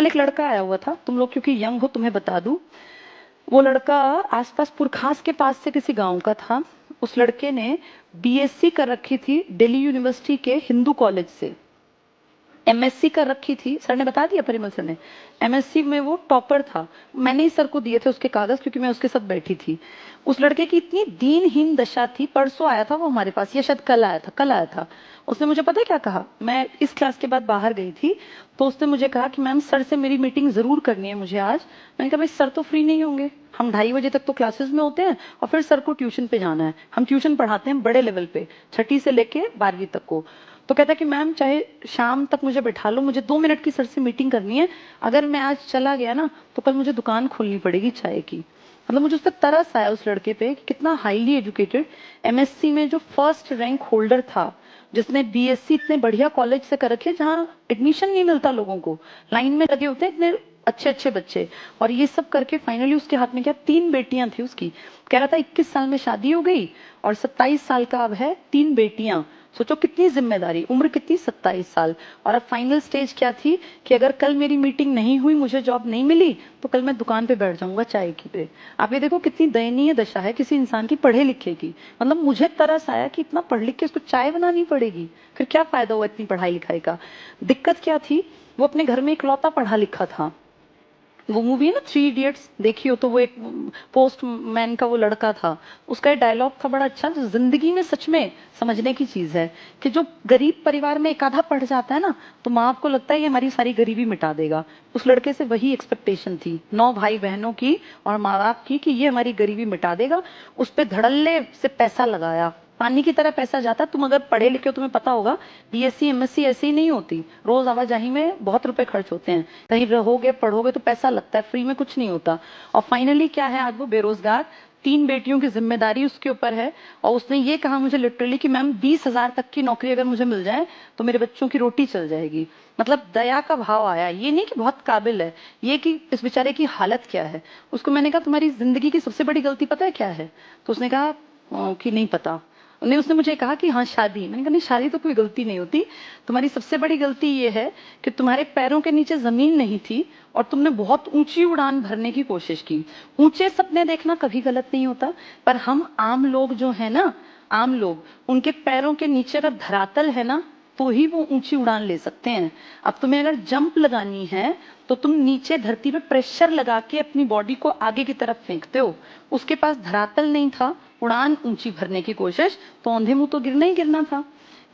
कल एक लड़का आया हुआ था, तुम लोग क्योंकि यंग हो तुम्हें बता दूं, वो लड़का आसपास पुरखास के पास से किसी गांव का था। उस लड़के ने बीएससी कर रखी थी दिल्ली यूनिवर्सिटी के हिंदू कॉलेज से, एमएससी कर रखी थी, सर ने बता दिया, परिमल सर ने। एमएससी में वो टॉपर था। मैंने ही सर को दिए थे उसके कागज, क्योंकि मैं उसके साथ बैठी थी। उस लड़के की इतनी दीनहीन दशा थी, परसों आया था वो हमारे पास, या शायद कल आया था। उसने मुझे पता है क्या कहा, मैं इस क्लास के बाद बाहर गई थी, तो उसने मुझे कहा कि मैम सर से मेरी मीटिंग जरूर करनी है मुझे आज। मैंने कहा भाई सर तो फ्री नहीं होंगे, हम 2:30 बजे तक तो क्लासेस में होते हैं, और फिर सर को ट्यूशन पे जाना है। हम ट्यूशन पढ़ाते हैं बड़े लेवल पे, 6ठी से लेके 12वीं तक को। तो कहता कि मैम चाहे शाम तक मुझे बैठा लो, मुझे 2 मिनट की सर से मीटिंग करनी है। अगर मैं आज चला गया ना तो कल मुझे दुकान खोलनी पड़ेगी चाय की। मतलब मुझे उस पर तरस आया उस लड़के पे कि कितना हाईली एजुकेटेड, एमएससी में जो फर्स्ट रैंक होल्डर था, जिसने बीएससी इतने बढ़िया कॉलेज से कर रखी है जहाँ एडमिशन नहीं मिलता लोगों को, लाइन में लगे होते हैं इतने अच्छे अच्छे बच्चे, और ये सब करके फाइनली उसके हाथ में क्या, 3 बेटियां थी उसकी। कह रहा था 21 साल में शादी हो गई और 27 साल का अब है, 3 बेटियां। सोचो कितनी जिम्मेदारी, उम्र कितनी, 27 साल। और अब फाइनल स्टेज क्या थी कि अगर कल मेरी मीटिंग नहीं हुई, मुझे जॉब नहीं मिली, तो कल मैं दुकान पे बैठ जाऊंगा चाय की पे। आप ये देखो कितनी दयनीय दशा है किसी इंसान की पढ़े लिखे की। मतलब मुझे तरस आया कि इतना पढ़ लिख के उसको चाय बनानी पड़ेगी, फिर क्या फायदा हुआ इतनी पढ़ाई लिखाई का। दिक्कत क्या थी, वो अपने घर में इकलौता पढ़ा लिखा था। वो मूवी है ना 3 इडियट्स, देखी हो तो, वो एक पोस्टमैन का वो लड़का था, उसका एक डायलॉग था बड़ा अच्छा, जो जिंदगी में सच में समझने की चीज है, कि जो गरीब परिवार में एक आधा पढ़ जाता है ना, तो माँ बाप को लगता है ये हमारी सारी गरीबी मिटा देगा। उस लड़के से वही एक्सपेक्टेशन थी 9 भाई बहनों की और माँ बाप की, कि ये हमारी गरीबी मिटा देगा। उस पर धड़ल्ले से पैसा लगाया, पानी की तरह पैसा जाता। तुम अगर पढ़े लिखे हो तुम्हें पता होगा, बीएससी एमएससी ऐसी ही नहीं होती, रोज आवाजाही में बहुत रुपए खर्च होते हैं, कहीं रहोगे पढ़ोगे तो पैसा लगता है, फ्री में कुछ नहीं होता। और फाइनली क्या है, आज वो बेरोजगार, 3 बेटियों की जिम्मेदारी उसके ऊपर है। और उसने ये कहा मुझे लिटरली कि मैम 20,000 तक की नौकरी अगर मुझे मिल जाए तो मेरे बच्चों की रोटी चल जाएगी। मतलब दया का भाव आया, ये नहीं कि बहुत काबिल है, ये कि इस बेचारे की हालत क्या है। उसको मैंने कहा तुम्हारी जिंदगी की सबसे बड़ी गलती पता है क्या है? तो उसने कहा कि नहीं पता। नहीं, उसने मुझे कहा कि हाँ शादी। मैंने कहा नहीं, शादी तो कोई गलती नहीं होती, तुम्हारी सबसे बड़ी गलती ये है कि तुम्हारे पैरों के नीचे जमीन नहीं थी और तुमने बहुत ऊंची उड़ान भरने की कोशिश की। ऊंचे सपने देखना कभी गलत नहीं होता, पर हम आम लोग जो है ना, आम लोग, उनके पैरों के नीचे अगर धरातल है ना, तो ही वो ऊंची उड़ान ले सकते हैं। अब तुम्हें अगर जंप लगानी है तो तुम नीचे धरती पे प्रेशर लगा के अपनी बॉडी को आगे की तरफ फेंकते हो। उसके पास धरातल नहीं था, उड़ान ऊंची भरने की कोशिश, तो औंधे मुंह तो गिरना ही गिरना था।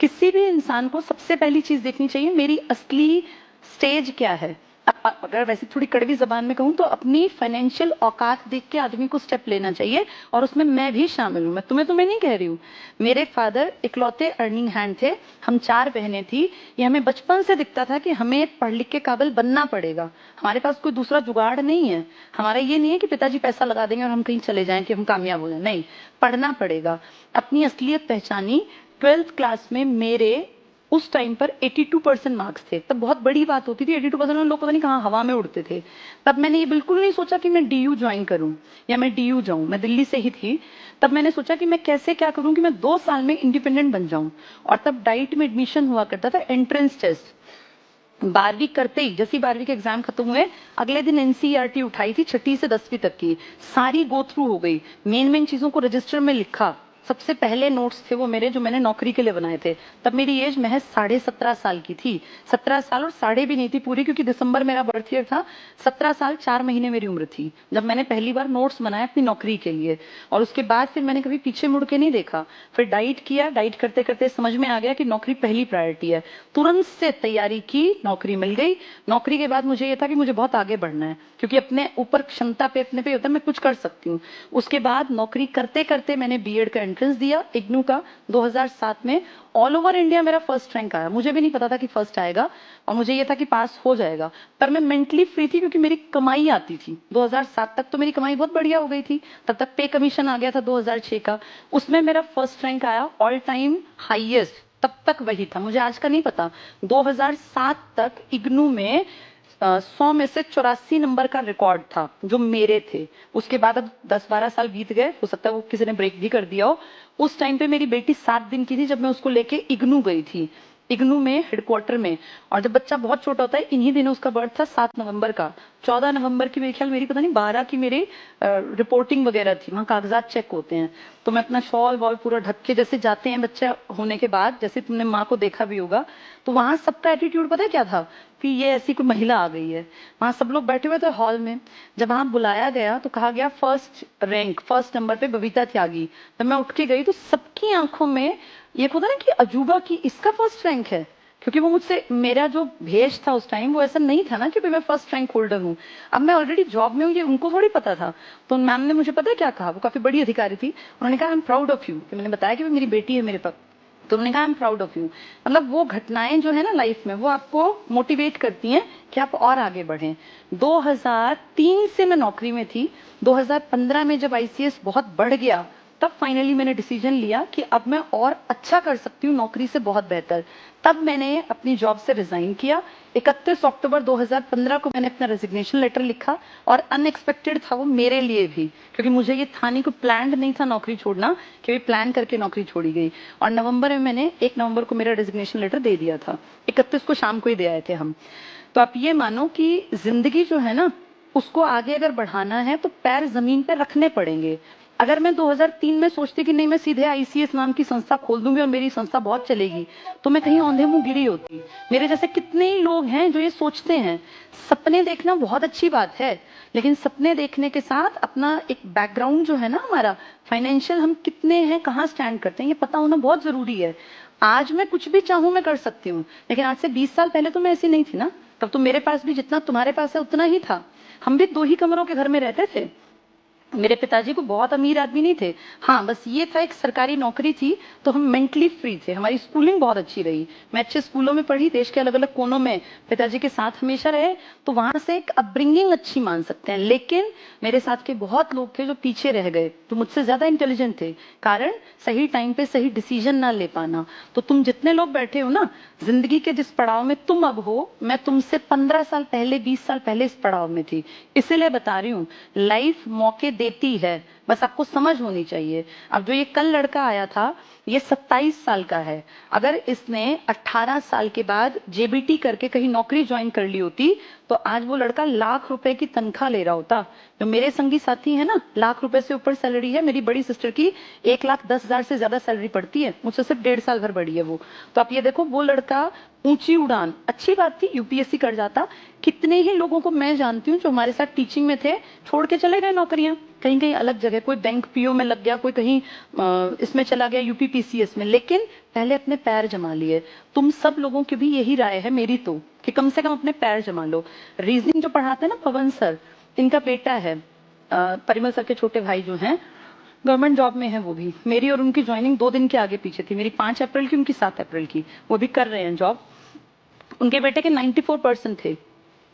किसी भी इंसान को सबसे पहली चीज देखनी चाहिए, मेरी असली स्टेज क्या है। अगर वैसे थोड़ी कड़वी जबान में कहूँ तो अपनी फाइनेंशियल औकात देख के आदमी को स्टेप लेना चाहिए, और उसमें मैं भी शामिल हूँ। मैं तुम्हें नहीं कह रही हूँ, मेरे फादर इकलौते अर्निंग हैंड थे, हम 4 बहनें थी। ये हमें बचपन से दिखता था कि हमें पढ़ लिख के काबिल बनना पड़ेगा, हमारे पास कोई दूसरा जुगाड़ नहीं है। हमारा ये नहीं है कि पिताजी पैसा लगा देंगे और हम कहीं चले जाएं कि हम कामयाब हो जाए, नहीं, पढ़ना पड़ेगा। अपनी असलियत पहचानी 12th क्लास में। मेरे उस टाइम पर 82% मार्क्स थे, तब बहुत बड़ी बात होती थी। 82% में लोग पता नहीं कहाँ हवा में उड़ते थे। तब मैंने ये बिल्कुल नहीं सोचा कि मैं डीयू ज्वाइन करूं या मैं डीयू जाऊं, मैं दिल्ली से ही थी। तब मैंने सोचा कि मैं कैसे क्या करूं कि मैं 2 साल में इंडिपेंडेंट बन जाऊं। और तब डाइट में एडमिशन हुआ करता था, एंट्रेंस टेस्ट। 12वीं करते ही, जैसे 12वीं के एग्जाम खत्म हुए, अगले दिन एनसीईआरटी उठाई थी 6ठी से 10वीं तक की, सारी गो थ्रू हो गई, मेन मेन चीजों को रजिस्टर में लिखा। सबसे पहले नोट्स थे वो मेरे, जो मैंने नौकरी के लिए बनाए थे। तब मेरी एज महज 17.5 साल की थी, 17 साल और साढ़े भी नहीं थी पूरी, क्योंकि दिसंबर मेरा बर्थ ईयर था। 17 साल 4 महीने मेरी उम्र थी जब मैंने पहली बार नोट्स बनाए अपनी नौकरी के लिए। और उसके बाद फिर मैंने कभी पीछे मुड़ के नहीं देखा। फिर डाइट किया, डाइट करते करते समझ में आ गया कि नौकरी पहली प्रायोरिटी है। तुरंत से तैयारी की, नौकरी मिल गई। नौकरी के बाद मुझे ये था कि मुझे बहुत आगे बढ़ना है, क्योंकि अपने ऊपर क्षमता पे अपने पे होता है, मैं कुछ कर सकती हूँ। उसके बाद नौकरी करते करते मैंने बीएड का एंट्रेंस दिया, इग्नू का, 2007 में। ऑल ओवर इंडिया मेरा फर्स्ट रैंक आया, मुझे भी नहीं पता था कि फर्स्ट आएगा, और मुझे ये था कि पास हो जाएगा। पर मैं मेंटली फ्री थी, क्योंकि मेरी कमाई आती थी। 2007 तक तो मेरी कमाई बहुत बढ़िया हो गई थी, तब तक पे कमीशन आ गया था 2006 का, उसमें मेरा फर्स्ट रैंक आया, ऑल टाइम हाईएस्ट। तब तक वही था, मुझे आज का नहीं पता। 2007 तक इग्नू में 100 में से 84 नंबर का रिकॉर्ड था जो मेरे थे। उसके बाद अब 10-12 साल बीत गए, हो सकता है वो किसी ने ब्रेक भी कर दिया हो। उस टाइम पे मेरी बेटी 7 दिन की थी जब मैं उसको लेके इग्नू गई थी। इग्नू में हेडक्वार्टर में। और जब बच्चा बहुत छोटा होता है, इन्हीं दिनों उसका बर्थ था 7 नवंबर का, 14 नवंबर की मेरे ख्याल मेरी पता नहीं 12 की मेरी रिपोर्टिंग वगैरह थी, वहाँ कागजात चेक होते हैं। तो मैं अपना शॉल वॉल पूरा ढक के जैसे जाते हैं बच्चा होने के बाद, जैसे तुमने माँ को देखा भी होगा, तो वहाँ सबका एटीट्यूड पता है क्या था कि ये ऐसी कोई महिला आ गई है। वहाँ सब लोग बैठे हुए थे हॉल में। जब वहाँ बुलाया गया तो कहा गया फर्स्ट रैंक, फर्स्ट नंबर पे बबीता त्यागी। जब मैं उठ के गई तो सबकी आंखों में ये होता ना कि अजूबा की इसका फर्स्ट रैंक है, क्योंकि वो मुझसे, मेरा जो भेष था उस टाइम वो ऐसा नहीं था ना कि मैं फर्स्ट रैंक होल्डर हूँ। अब मैं ऑलरेडी जॉब में हूँ, ये उनको थोड़ी पता था। तो मैम ने मुझे पता है क्या कहा, वो काफी बड़ी अधिकारी थी, उन्होंने कहा I am proud of you, कि मैंने बताया कि मेरी बेटी है मेरे पास, तो उन्होंने कहा I am proud of you. मतलब वो घटनाएं जो है ना लाइफ में, वो आपको मोटिवेट करती हैं कि आप और आगे बढ़ें। 2003 से मैं नौकरी में थी। 2015 में जब आईसीएस बहुत बढ़ गया, तब फाइनली मैंने डिसीजन लिया कि अब मैं और अच्छा कर सकती हूँ नौकरी से बहुत बेहतर। तब मैंने अपनी जॉब से रिजाइन किया। 31 अक्टूबर 2015 को मैंने अपना रेजिग्नेशन लेटर लिखा, और अनएक्सपेक्टेड था वो मेरे लिए भी, क्योंकि मुझे ये था नहीं, कोई प्लान नहीं था नौकरी छोड़ना, कि भी प्लान करके नौकरी छोड़ी गई। और नवंबर में मैंने 1 नवंबर को मेरा रेजिग्नेशन लेटर दे दिया था, 31 को शाम को ही दे आए थे हम। तो आप ये मानो कि जिंदगी जो है ना, उसको आगे अगर बढ़ाना है तो पैर जमीन पे रखने पड़ेंगे। अगर मैं 2003 में सोचती कि नहीं मैं सीधे आईसीएस नाम की संस्था खोल दूंगी और मेरी संस्था बहुत चलेगी, तो मैं कहीं औंधे मुंह गिरी होती। मेरे जैसे कितने ही लोग हैं जो ये सोचते हैं। सपने देखना बहुत अच्छी बात है, लेकिन सपने देखने के साथ अपना एक बैकग्राउंड जो है ना हमारा फाइनेंशियल, हम कितने हैं, कहाँ स्टैंड करते हैं, ये पता होना बहुत जरूरी है। आज मैं कुछ भी चाहूं मैं कर सकती हूँ, लेकिन आज से 20 साल पहले तो मैं ऐसी नहीं थी ना। तब तो मेरे पास भी जितना तुम्हारे पास है उतना ही था। हम भी 2 ही कमरों के घर में रहते थे। मेरे पिताजी को बहुत अमीर आदमी नहीं थे। हाँ, बस ये था एक सरकारी नौकरी थी, तो हम मेंटली फ्री थे। हमारी स्कूलिंग बहुत अच्छी रही, मैं अच्छे स्कूलों में पढ़ी, देश के अलग अलग कोनों में पिताजी के साथ हमेशा रहे, तो वहां से एक अपब्रिंगिंग अच्छी मान सकते हैं। लेकिन मेरे साथ के बहुत लोग थे जो पीछे रह गए, जो मुझसे ज्यादा इंटेलिजेंट थे, कारण सही टाइम पे सही डिसीजन ना ले पाना। तो तुम जितने लोग बैठे हो ना, जिंदगी के जिस पड़ाव में तुम अब हो, मैं तुमसे 15 साल पहले, 20 साल पहले इस पड़ाव में थी। इसीलिए बता रही हूँ, लाइफ मौके देती है, बस आपको समझ होनी चाहिए। अब जो ये कल लड़का आया था, ये 27 साल का है। अगर इसने 18 साल के बाद जेबीटी करके कहीं नौकरी ज्वाइन कर ली होती, तो आज वो लड़का लाख रुपए की तनख्वाह ले रहा होता। जो मेरे संगी साथी है ना, लाख रुपए से ऊपर सैलरी है। मेरी बड़ी सिस्टर की 1,10,000 से ज्यादा सैलरी पड़ती है, मुझसे सिर्फ 1.5 साल भर बड़ी है वो। तो आप ये देखो, वो लड़का ऊंची उड़ान, अच्छी बात थी, यूपीएससी कर जाता। कितने ही लोगों को मैं जानती हूँ जो हमारे साथ टीचिंग में थे, छोड़ के चले गए नौकरियां कहीं कहीं अलग जगह, कोई बैंक पीओ में लग गया, कोई कहीं इसमें चला गया यूपीपीसीएस में, लेकिन पहले अपने पैर जमा लिए। तुम सब लोगों की भी यही राय है मेरी तो, कि कम से कम अपने पैर जमा लो। रीजनिंग जो पढ़ाते हैं ना पवन सर, इनका बेटा है, परिमल सर के छोटे भाई जो हैं, गवर्नमेंट जॉब में है वो भी। मेरी और उनकी ज्वाइनिंग 2 दिन के आगे पीछे थी, मेरी 5 अप्रैल की, उनकी 7 अप्रैल की। वो भी कर रहे हैं जॉब। उनके बेटे के 94% थे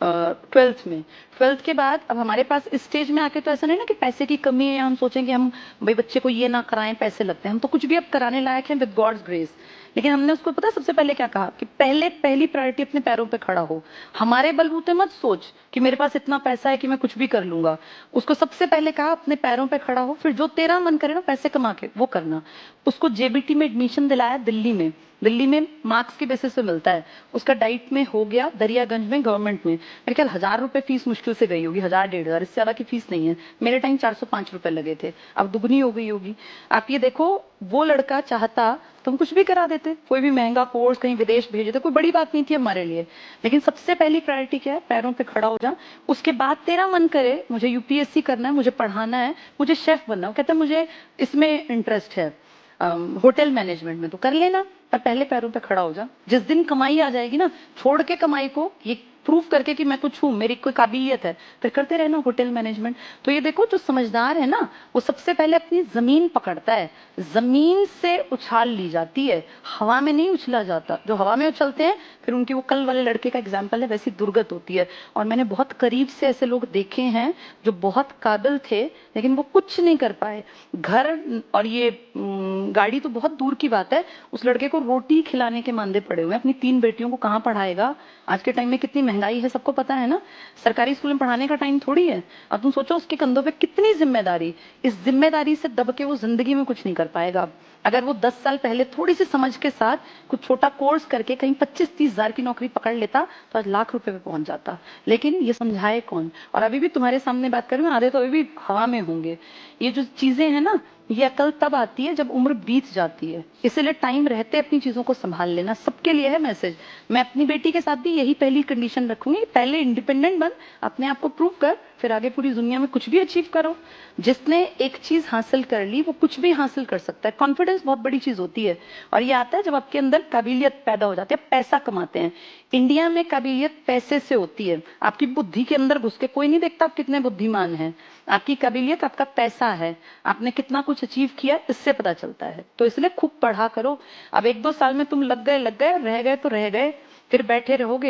12th में। 12th के बाद अब हमारे पास इस स्टेज में आके तो ऐसा नहीं ना कि पैसे की कमी है, हम सोचें कि हम भाई बच्चे को ये ना कराएं, पैसे लगते हैं। हम तो कुछ भी अब कराने लायक हैं विद गॉड्स ग्रेस। लेकिन हमने उसको पता सबसे पहले क्या कहा, कि पहली प्रायोरिटी अपने पैरों पे खड़ा हो। हमारे बलबूते मत सोच कि मेरे पास इतना पैसा है कि मैं कुछ भी कर लूंगा। उसको सबसे पहले कहा अपने पैरों पे खड़ा हो, फिर जो तेरा मन करे ना पैसे कमा के वो करना। उसको जेबीटी में एडमिशन दिलाया दिल्ली में। दिल्ली में मार्क्स के बेसिस पे मिलता है। उसका डाइट में हो गया दरियागंज में गवर्नमेंट में। मेरे ख्याल 1,000 रुपए फीस मुश्किल से गई होगी, 1,000-1,500, इससे ज्यादा की फीस नहीं है। मेरे टाइम 405 रुपए लगे थे, अब दुगनी हो गई होगी। आप ये देखो, वो लड़का चाहता तो हम कुछ भी करा देते, कोई भी महंगा कोर्स कहीं विदेश भेज देते, कोई बड़ी बात नहीं थी हमारे लिए। लेकिन सबसे पहली प्रायोरिटी क्या है, पैरों पे खड़ा हो जा। उसके बाद तेरा मन करे मुझे यूपीएससी करना है, मुझे पढ़ाना है, मुझे शेफ बनना है, कहता मुझे इसमें इंटरेस्ट है होटल मैनेजमेंट में, तो कर लेना, पर पहले पैरों पे खड़ा हो जा। जिस दिन कमाई आ जाएगी ना, छोड़ के कमाई को, ये प्रूफ करके कि मैं कुछ हूं, मेरी कोई काबिलियत है, फिर करते रहना होटल मैनेजमेंट। तो ये देखो, जो समझदार है ना, वो सबसे पहले अपनी जमीन पकड़ता है। जमीन से उछाल ली जाती है, हवा में नहीं उछला जाता। जो हवा में उछलते हैं, फिर उनकी, वो कल वाले लड़के का एग्जाम्पल है, वैसी दुर्गत होती है। और मैंने बहुत करीब से ऐसे लोग देखे हैं जो बहुत काबिल थे, लेकिन वो कुछ नहीं कर पाए। घर और ये गाड़ी तो बहुत दूर की बात है, उस लड़के को रोटी खिलाने के मांदे पड़े हुए हैं। अपनी 3 बेटियों को कहाँ पढ़ाएगा? आज के टाइम में कितनी महंगाई है, सबको पता है ना। सरकारी स्कूल में पढ़ाने का टाइम थोड़ी है। अब तुम सोचो उसके कंधों पे कितनी जिम्मेदारी। इस जिम्मेदारी से दब के वो जिंदगी में कुछ नहीं कर पाएगा। अगर वो 10 साल पहले थोड़ी सी समझ के साथ कुछ छोटा कोर्स करके कहीं 25-30 हजार की नौकरी पकड़ लेता तो आज लाख रुपए पे पहुंच जाता। लेकिन ये समझाए कौन? और अभी भी तुम्हारे सामने बात कर रही हूँ, आधे तो अभी भी हवा में होंगे। ये जो चीजें हैं ना, ये अकल तब आती है जब उम्र बीत जाती है। इसीलिए टाइम रहते अपनी चीजों को संभाल लेना। सबके लिए है मैसेज। मैं अपनी बेटी के साथ भी यही पहली कंडीशन रखूंगी, पहले इंडिपेंडेंट बन, अपने आप को प्रूव कर, फिर आगे पूरी दुनिया में कुछ भी अचीव करो। जिसने एक चीज हासिल कर ली वो कुछ भी हासिल कर सकता है। कॉन्फिडेंस बहुत बड़ी चीज होती है, और ये आता है जब आपके अंदर काबिलियत पैदा हो जाती है। पैसा कमाते हैं इंडिया में, काबिलियत पैसे से होती है। आपकी बुद्धि के अंदर घुस के कोई नहीं देखता आप कितने बुद्धिमान हैं। आपकी काबिलियत आपका पैसा है, आपने कितना कुछ अचीव किया इससे पता चलता है। तो इसलिए खूब पढ़ा करो। अब 1-2 साल में तुम लग गए, रह गए तो रह गए, फिर बैठे रहोगे